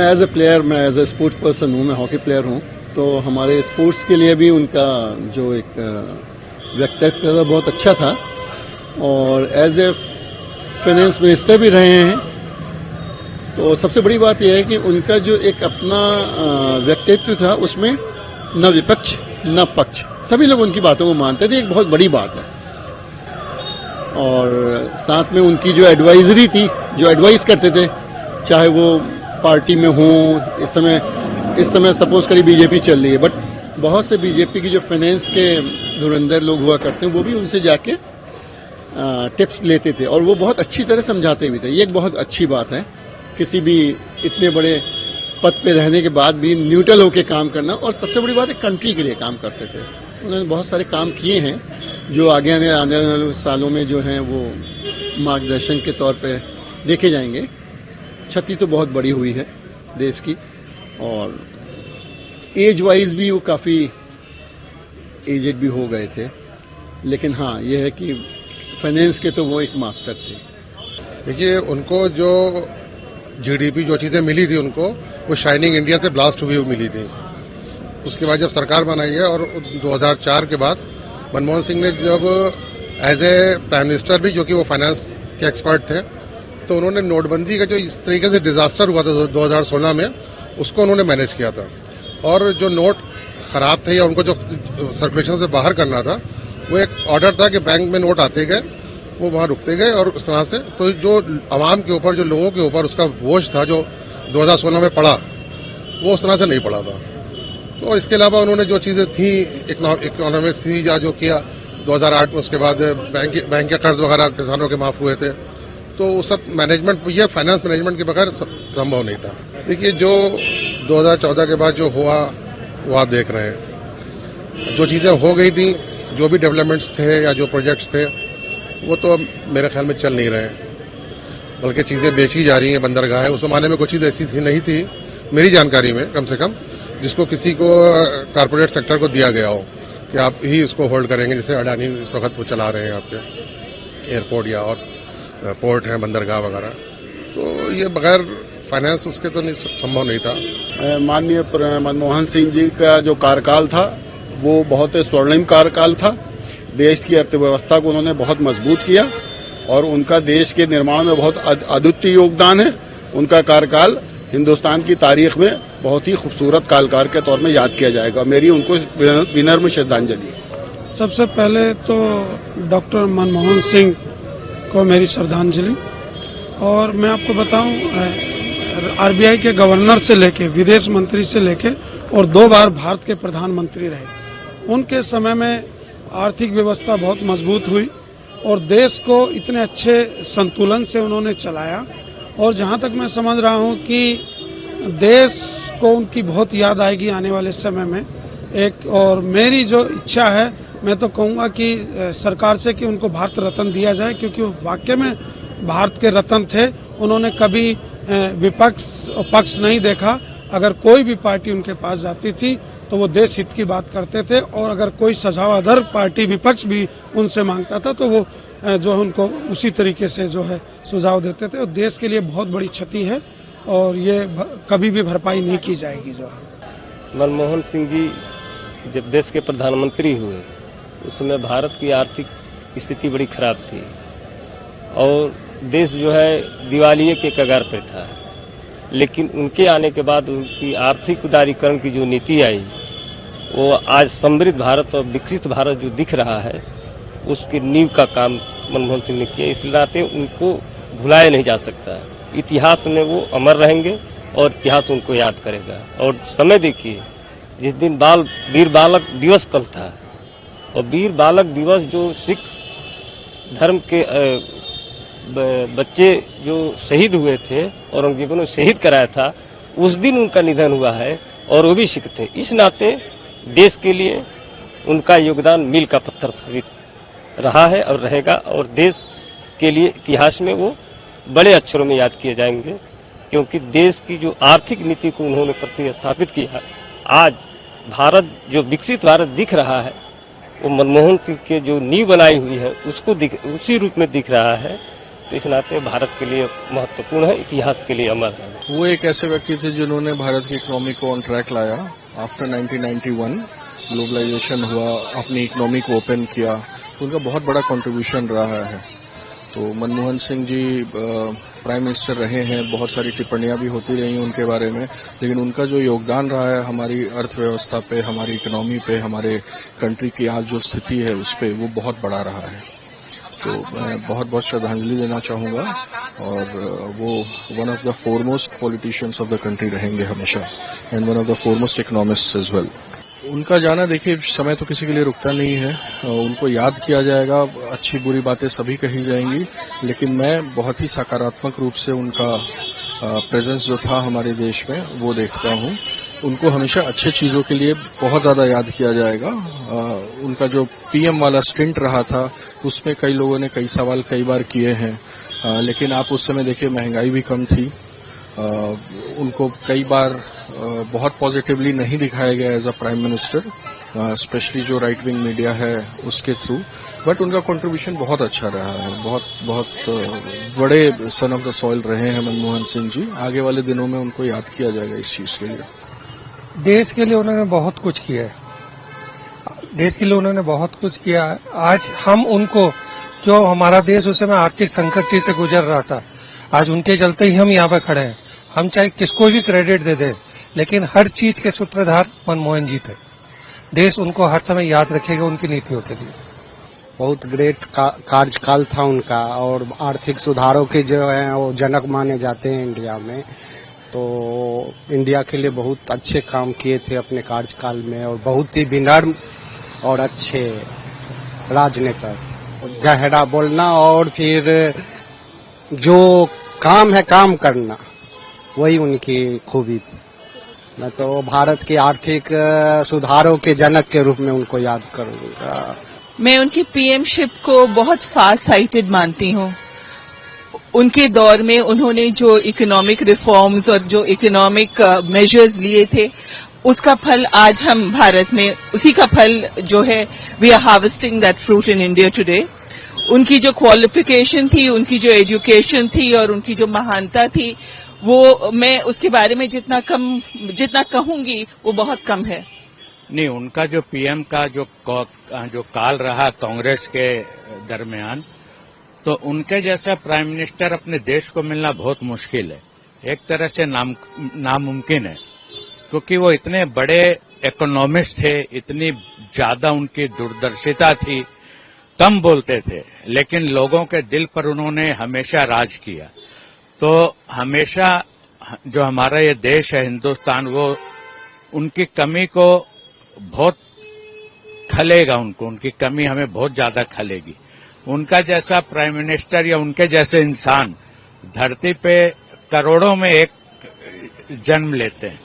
मैं as a player, मैं as a sports person हूँ, मैं हॉकी प्लेयर हूँ, तो हमारे स्पोर्ट्स के लिए भी उनका जो एक व्यक्तित्व था बहुत अच्छा था और एज ए फाइनेंस मिनिस्टर भी रहे हैं। तो सबसे बड़ी बात यह है कि उनका जो एक अपना व्यक्तित्व था उसमें न विपक्ष न पक्ष, सभी लोग उनकी बातों को मानते थे, एक बहुत बड़ी बात है। और साथ में उनकी जो एडवाइजरी थी, जो एडवाइस करते थे, चाहे वो पार्टी में हो, इस समय सपोज करी बीजेपी चल रही है, बट बहुत से बीजेपी की जो फाइनेंस के धुरंधर लोग हुआ करते हैं वो भी उनसे जाके टिप्स लेते थे और वो बहुत अच्छी तरह समझाते भी थे। ये एक बहुत अच्छी बात है, किसी भी इतने बड़े पद पे रहने के बाद भी न्यूट्रल होकर काम करना। और सबसे बड़ी बात है, कंट्री के लिए काम करते थे। उन्होंने बहुत सारे काम किए हैं जो आगे आने वाले सालों में जो हैं वो मार्गदर्शन के तौर पे देखे जाएंगे। क्षति तो बहुत बड़ी हुई है देश की और एज वाइज भी वो काफ़ी एजेड भी हो गए थे, लेकिन हाँ ये है कि फाइनेंस के तो वो एक मास्टर थे। देखिए, उनको जो जीडीपी जो चीज़ें मिली थी उनको, वो शाइनिंग इंडिया से ब्लास्ट हुई मिली थी। उसके बाद जब सरकार बनाई है और 2004 के बाद मनमोहन सिंह ने जब एज ए प्राइम मिनिस्टर भी, जो कि वो फाइनेंस के एक्सपर्ट थे, तो उन्होंने नोटबंदी का जो इस तरीके से डिजास्टर हुआ था 2016 में, उसको उन्होंने मैनेज किया था। और जो नोट खराब थे या उनको जो सर्कुलेशन से बाहर करना था, वो एक ऑर्डर था कि बैंक में नोट आते गए, वो वहाँ रुकते गए और उस तरह से तो जो आवाम के ऊपर, जो लोगों के ऊपर उसका बोझ था जो 2016 में पड़ा, वो उस तरह से नहीं पड़ा था। तो इसके अलावा उन्होंने जो चीज़ें थी, इकोनॉमिक्स थी या जो किया 2008 में, उसके बाद बैंक के कर्ज वगैरह किसानों के माफ हुए थे, तो वो सब मैनेजमेंट, ये फाइनेंस मैनेजमेंट के बगैर संभव नहीं था। देखिए, जो 2014 के बाद जो हुआ वो आप देख रहे हैं। जो चीज़ें हो गई थी, जो भी डेवलपमेंट्स थे या जो प्रोजेक्ट्स थे, वो तो मेरे ख्याल में चल नहीं रहे, बल्कि चीज़ें बेची जा रही हैं। बंदरगाह है, उस जमाने में कुछ चीज़ ऐसी थी नहीं थी मेरी जानकारी में, कम से कम, जिसको किसी को कारपोरेट सेक्टर को दिया गया हो कि आप ही इसको होल्ड करेंगे। जैसे अडानी इस वक्त वो चला रहे हैं आपके एयरपोर्ट या और पोर्ट हैं, बंदरगाह वगैरह, तो ये बगैर फाइनेंस उसके तो नहीं, संभव नहीं था। माननीय मनमोहन सिंह जी का जो कार्यकाल था वो बहुत ही स्वर्णिम कार्यकाल था। देश की अर्थव्यवस्था को उन्होंने बहुत मजबूत किया और उनका देश के निर्माण में बहुत अद्वितीय योगदान है। उनका कार्यकाल हिंदुस्तान की तारीख में बहुत ही खूबसूरत कालकार के तौर में याद किया जाएगा। मेरी उनको विनम्र श्रद्धांजलि। सबसे पहले तो डॉक्टर मनमोहन सिंह को मेरी श्रद्धांजलि। और मैं आपको बताऊं, आरबीआई के गवर्नर से लेके विदेश मंत्री से लेके और 2 बार भारत के प्रधानमंत्री रहे। उनके समय में आर्थिक व्यवस्था बहुत मजबूत हुई और देश को इतने अच्छे संतुलन से उन्होंने चलाया। और जहां तक मैं समझ रहा हूं कि देश को उनकी बहुत याद आएगी आने वाले समय में। और मेरी जो इच्छा है, मैं तो कहूँगा कि सरकार से कि उनको भारत रत्न दिया जाए, क्योंकि वो वाकई में भारत के रत्न थे। उन्होंने कभी विपक्ष और पक्ष नहीं देखा। अगर कोई भी पार्टी उनके पास जाती थी तो वो देश हित की बात करते थे, और अगर कोई सुझाव अदर पार्टी विपक्ष भी उनसे मांगता था तो वो जो है उनको उसी तरीके से जो है सुझाव देते थे। और देश के लिए बहुत बड़ी क्षति है और ये कभी भी भरपाई नहीं की जाएगी। जो है मनमोहन सिंह जी जब देश के प्रधानमंत्री हुए, उसमें भारत की आर्थिक स्थिति बड़ी खराब थी और देश जो है दिवालिये के कगार पर था। लेकिन उनके आने के बाद उनकी आर्थिक उदारीकरण की जो नीति आई, वो आज समृद्ध भारत और विकसित भारत जो दिख रहा है, उसकी नींव का काम मनमोहन सिंह ने किया। इस नाते उनको भुलाया नहीं जा सकता। इतिहास में वो अमर रहेंगे और इतिहास उनको याद करेगा। और समय देखिए, जिस दिन वीर बालक दिवस कल था, और वीर बालक दिवस जो सिख धर्म के बच्चे जो शहीद हुए थे, औरंगजेब ने शहीद कराया था, उस दिन उनका निधन हुआ है और वो भी सिख थे। इस नाते देश के लिए उनका योगदान मील का पत्थर साबित रहा है और रहेगा। और देश के लिए इतिहास में वो बड़े अक्षरों में याद किए जाएंगे, क्योंकि देश की जो आर्थिक नीति को उन्होंने प्रतिस्थापित किया। आज भारत जो विकसित भारत दिख रहा है, वो मनमोहन सिंह के जो नींव बनाई हुई है उसको उसी रूप में दिख रहा है। तो इस नाते भारत के लिए महत्वपूर्ण है, इतिहास के लिए अमर है। वो एक ऐसे व्यक्ति थे जिन्होंने भारत की इकोनॉमी को ऑन ट्रैक लाया। आफ्टर 1991 ग्लोबलाइजेशन हुआ, अपनी इकोनॉमी को ओपन किया, तो उनका बहुत बड़ा कंट्रीब्यूशन रहा है। तो मनमोहन सिंह जी प्राइम मिनिस्टर रहे हैं, बहुत सारी टिप्पणियां भी होती रही उनके बारे में, लेकिन उनका जो योगदान रहा है हमारी अर्थव्यवस्था पे, हमारी इकोनॉमी पे, हमारे कंट्री की आज जो स्थिति है उस पे, वो बहुत बड़ा रहा है। तो मैं बहुत बहुत श्रद्धांजलि देना चाहूंगा और वो one of the foremost politicians of the country रहेंगे हमेशा, and one of the foremost economists as well. उनका जाना देखिए समय तो किसी के लिए रुकता नहीं है, उनको याद किया जाएगा, अच्छी बुरी बातें सभी कही जाएंगी, लेकिन मैं बहुत ही सकारात्मक रूप से उनका प्रेजेंस जो था हमारे देश में वो देखता हूँ। उनको हमेशा अच्छे चीजों के लिए बहुत ज्यादा याद किया जाएगा। उनका जो पीएम वाला स्टिंट रहा था उसमें कई लोगों ने कई सवाल कई बार किए हैं, लेकिन आप उस समय देखिए महंगाई भी कम थी, उनको कई बार बहुत पॉजिटिवली नहीं दिखाया गया as a prime minister, specially जो राइट विंग मीडिया है उसके थ्रू, बट उनका कंट्रीब्यूशन बहुत अच्छा रहा है। बहुत बड़े सन ऑफ द सॉइल रहे हैं मनमोहन सिंह जी। आगे वाले दिनों में उनको याद किया जाएगा इस चीज के लिए। देश के लिए उन्होंने बहुत कुछ किया है, देश के लिए उन्होंने बहुत कुछ किया है। आज हम उनको, जो हमारा देश उस समय आर्थिक संकट से गुजर रहा था, आज उनके चलते ही हम यहाँ पे खड़े हैं। हम चाहे किसको भी क्रेडिट दे दें, लेकिन हर चीज के सूत्रधार मनमोहन जी थे। देश उनको हर समय याद रखेगा उनकी नीतियों के लिए। बहुत ग्रेट कार्यकाल था उनका, और आर्थिक सुधारों के जो है वो जनक माने जाते हैं इंडिया में। तो इंडिया के लिए बहुत अच्छे काम किए थे अपने कार्यकाल में, और बहुत ही विनम्र और अच्छे राजनेता। गहरा बोलना और फिर जो काम है काम करना, वही उनकी खूबी थी। मैं तो भारत के आर्थिक सुधारों के जनक के रूप में उनको याद करूंगा। मैं उनकी पीएमशिप को बहुत फास्ट साइटेड मानती हूँ। उनके दौर में उन्होंने जो इकोनॉमिक रिफॉर्म्स और जो इकोनॉमिक मेजर्स लिए थे, उसका फल आज हम भारत में, उसी का फल जो है, we are harvesting that fruit in India today. उनकी जो क्वालिफिकेशन थी, उनकी जो एजुकेशन थी और उनकी जो महानता थी, वो मैं उसके बारे में जितना कहूंगी वो बहुत कम है। नहीं, उनका जो पीएम का जो काल रहा कांग्रेस के दरमियान, तो उनके जैसा प्राइम मिनिस्टर अपने देश को मिलना बहुत मुश्किल है, एक तरह से नामुमकिन है, क्योंकि वो इतने बड़े इकोनॉमिस्ट थे, इतनी ज्यादा उनकी दूरदर्शिता थी, कम बोलते थे, लेकिन लोगों के दिल पर उन्होंने हमेशा राज किया। तो हमेशा जो हमारा ये देश है हिंदुस्तान, वो उनकी कमी को बहुत खलेगा, उनकी कमी हमें बहुत ज्यादा खलेगी। उनका जैसा प्राइम मिनिस्टर या उनके जैसे इंसान धरती पे करोड़ों में एक जन्म लेते हैं।